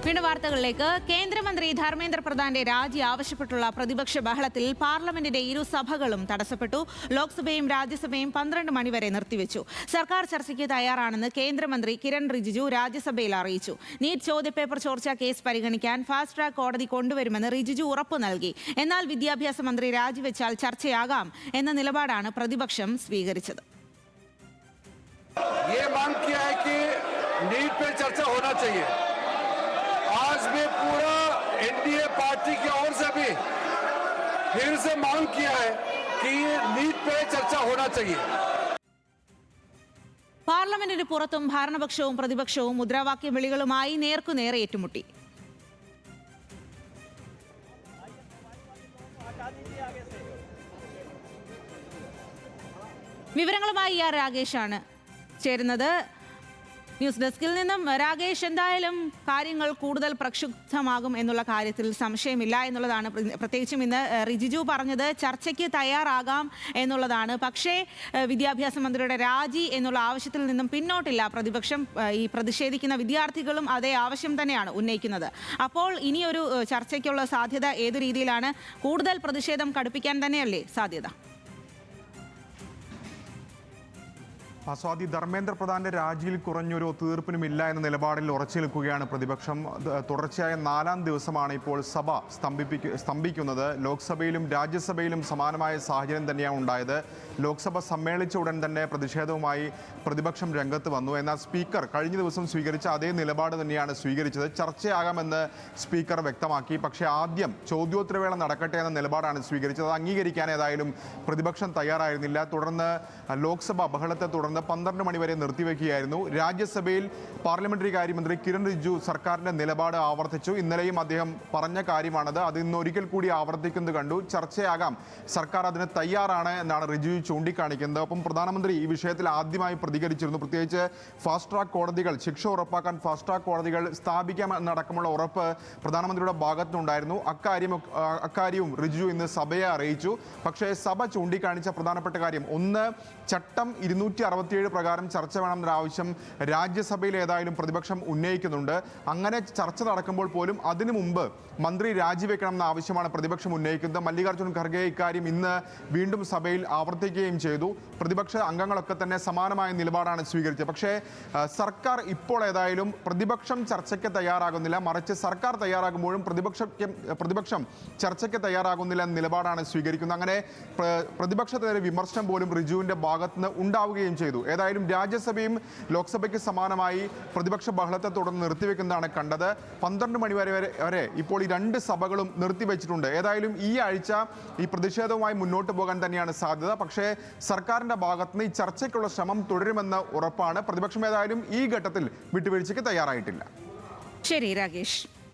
വീണ്ടും വാർത്തകളിലേക്ക്. കേന്ദ്രമന്ത്രി ധർമ്മേന്ദ്ര പ്രധാന്റെ രാജി ആവശ്യപ്പെട്ടുള്ള പ്രതിപക്ഷ ബഹളത്തിൽ പാർലമെന്റിന്റെ ഇരു സഭകളും തടസ്സപ്പെട്ടു. ലോക്സഭയും രാജ്യസഭയും 12 മണിവരെ നിർത്തിവെച്ചു. സർക്കാർ ചർച്ചയ്ക്ക് തയ്യാറാണെന്ന് കേന്ദ്രമന്ത്രി കിരൺ റിജിജു രാജ്യസഭയിൽ അറിയിച്ചു. നീറ്റ് ചോദ്യപേപ്പർ ചോർച്ചാ കേസ് പരിഗണിക്കാൻ ഫാസ്റ്റ് ട്രാക്ക് കോടതി കൊണ്ടുവരുമെന്ന് റിജിജു ഉറപ്പു നൽകി. എന്നാൽ വിദ്യാഭ്യാസ മന്ത്രി രാജിവെച്ചാൽ ചർച്ചയാകാം എന്ന നിലപാടാണ് പ്രതിപക്ഷം സ്വീകരിച്ചത്. आज भी पूरा एनडीए पार्टी की ओर से भी फिर से मांग किया है कि नीट पे चर्चा होना चाहिए. പാർലമെന്റിന് പുറത്തും ഭരണപക്ഷവും പ്രതിപക്ഷവും മുദ്രാവാക്യ വിളികളുമായി നേർക്കുനേർ ഏറ്റുമുട്ടി. വിവരങ്ങളുമായി രാഗേഷാണ് ചേരുന്നത്. ന്യൂസ് ഡെസ്കിൽ നിന്നും. രാഗേഷ്, എന്തായാലും കാര്യങ്ങൾ കൂടുതൽ പ്രക്ഷുബ്ധമാകും എന്നുള്ള കാര്യത്തിൽ സംശയമില്ല എന്നുള്ളതാണ്. പ്രത്യേകിച്ചും ഇന്ന് റിജിജു പറഞ്ഞത് ചർച്ചയ്ക്ക് തയ്യാറാകാം എന്നുള്ളതാണ്. പക്ഷേ വിദ്യാഭ്യാസ മന്ത്രിയുടെ രാജി എന്നുള്ള ആവശ്യത്തിൽ നിന്നും പിന്നോട്ടില്ല പ്രതിപക്ഷം. ഈ പ്രതിഷേധിക്കുന്ന വിദ്യാർത്ഥികളും അതേ ആവശ്യം തന്നെയാണ് ഉന്നയിക്കുന്നത്. അപ്പോൾ ഇനിയൊരു ചർച്ചയ്ക്കുള്ള സാധ്യത ഏതു രീതിയിലാണ്? കൂടുതൽ പ്രതിഷേധം കടുപ്പിക്കാൻ തന്നെയല്ലേ സാധ്യത? സ്വാതി, ധർമ്മേന്ദ്ര പ്രധാന്റെ രാജിയിൽ കുറഞ്ഞൊരു തീർപ്പിനുമില്ല എന്ന നിലപാടിൽ ഉറച്ചു നിൽക്കുകയാണ് പ്രതിപക്ഷം. തുടർച്ചയായ 4ാം ദിവസമാണ് ഇപ്പോൾ സഭ സ്തംഭിക്കുന്നത്. ലോക്സഭയിലും രാജ്യസഭയിലും സമാനമായ സാഹചര്യം തന്നെയാണ് ഉണ്ടായത്. ലോക്സഭ സമ്മേളിച്ച ഉടൻ തന്നെ പ്രതിഷേധവുമായി പ്രതിപക്ഷം രംഗത്ത് വന്നു. എന്നാൽ സ്പീക്കർ കഴിഞ്ഞ ദിവസം സ്വീകരിച്ച അതേ നിലപാട് തന്നെയാണ് സ്വീകരിച്ചത്. ചർച്ചയാകാമെന്ന് സ്പീക്കർ വ്യക്തമാക്കി. പക്ഷേ ആദ്യം ചോദ്യോത്തരവേള നടക്കട്ടെ എന്ന നിലപാടാണ് സ്വീകരിച്ചത്. അത് അംഗീകരിക്കാൻ ഏതായാലും പ്രതിപക്ഷം തയ്യാറായിരുന്നില്ല. തുടർന്ന് ലോക്സഭ ബഹളത്തെ തുടർന്ന് 12 മണിവരെ നിർത്തിവെക്കുകയായിരുന്നു. രാജ്യസഭയിൽ പാർലമെന്ററി കാര്യമന്ത്രി കിരൺ റിജിജു സർക്കാരിന്റെ നിലപാട് ആവർത്തിച്ചു. ഇന്നലെയും അദ്ദേഹം പറഞ്ഞ കാര്യമാണത്. അത് ഇന്ന് ഒരിക്കൽ കൂടി ആവർത്തിക്കുന്നത് കണ്ടു. ചർച്ചയാകാം, സർക്കാർ അതിന് തയ്യാറാണ് എന്നാണ് റിജിജു ചൂണ്ടിക്കാണിക്കുന്നത്. ഒപ്പം പ്രധാനമന്ത്രി ഈ വിഷയത്തിൽ ആദ്യമായി പ്രതികരിച്ചിരുന്നു. പ്രത്യേകിച്ച് ഫാസ്റ്റ് ട്രാക്ക് കോടതികൾ, ശിക്ഷ ഉറപ്പാക്കാൻ ഫാസ്റ്റ് ട്രാക്ക് കോടതികൾ സ്ഥാപിക്കാമെന്നടക്കമുള്ള ഉറപ്പ് പ്രധാനമന്ത്രിയുടെ ഭാഗത്തുനിന്നുണ്ടായിരുന്നു. അക്കാര്യവും റിജിജു ഇന്ന് സഭയെ അറിയിച്ചു. പക്ഷേ സഭ ചൂണ്ടിക്കാണിച്ച പ്രധാനപ്പെട്ട കാര്യം, ഒന്ന്, ചട്ടം 267 പ്രകാരം ചർച്ച വേണമെന്നൊരു ആവശ്യം രാജ്യസഭയിൽ ഏതായാലും പ്രതിപക്ഷം ഉന്നയിക്കുന്നുണ്ട്. അങ്ങനെ ചർച്ച നടക്കുമ്പോൾ പോലും അതിനു മുമ്പ് മന്ത്രി രാജിവെക്കണമെന്ന ആവശ്യമാണ് പ്രതിപക്ഷം ഉന്നയിക്കുന്നത്. മല്ലികാർജ്ജുൻ ഖർഗെ ഇക്കാര്യം ഇന്ന് വീണ്ടും സഭയിൽ ആവർത്തിക്കുകയും ചെയ്തു. പ്രതിപക്ഷ അംഗങ്ങളൊക്കെ തന്നെ സമാനമായ നിലപാടാണ് സ്വീകരിച്ചത്. പക്ഷേ സർക്കാർ ഇപ്പോൾ ഏതായാലും പ്രതിപക്ഷം ചർച്ചയ്ക്ക് തയ്യാറാകുന്നില്ല, മറിച്ച് സർക്കാർ തയ്യാറാകുമ്പോഴും പ്രതിപക്ഷം ചർച്ചയ്ക്ക് തയ്യാറാകുന്നില്ല എന്ന നിലപാടാണ് സ്വീകരിക്കുന്നത്. അങ്ങനെ പ്രതിപക്ഷത്തിനൊരു വിമർശനം പോലും റിജുവിന്റെ ഭാഗത്തുനിന്ന് ഉണ്ടാവുകയും ചെയ്തു. ഏതായാലും രാജ്യസഭയും ലോക്സഭയ്ക്ക് സമാനമായി പ്രതിപക്ഷ ബഹളത്തെ തുടർന്ന് നിർത്തിവെക്കുന്നതാണ് കണ്ടത്. 12 മണി വരെ ഇപ്പോൾ ഈ 2 സഭകളും നിർത്തിവെച്ചിട്ടുണ്ട്. ഏതായാലും ഈ ആഴ്ച ഈ പ്രതിഷേധവുമായി മുന്നോട്ട് പോകാൻ തന്നെയാണ് സാധ്യത. പക്ഷേ സർക്കാരിന്റെ ഭാഗത്തുനിന്ന് ഈ ചർച്ചയ്ക്കുള്ള ശ്രമം തുടരുമെന്ന ഉറപ്പാണ്. പ്രതിപക്ഷം ഏതായാലും ഈ ഘട്ടത്തിൽ വിട്ടുവീഴ്ചയ്ക്ക് തയ്യാറായിട്ടില്ല. ശരി രാഗേഷ്.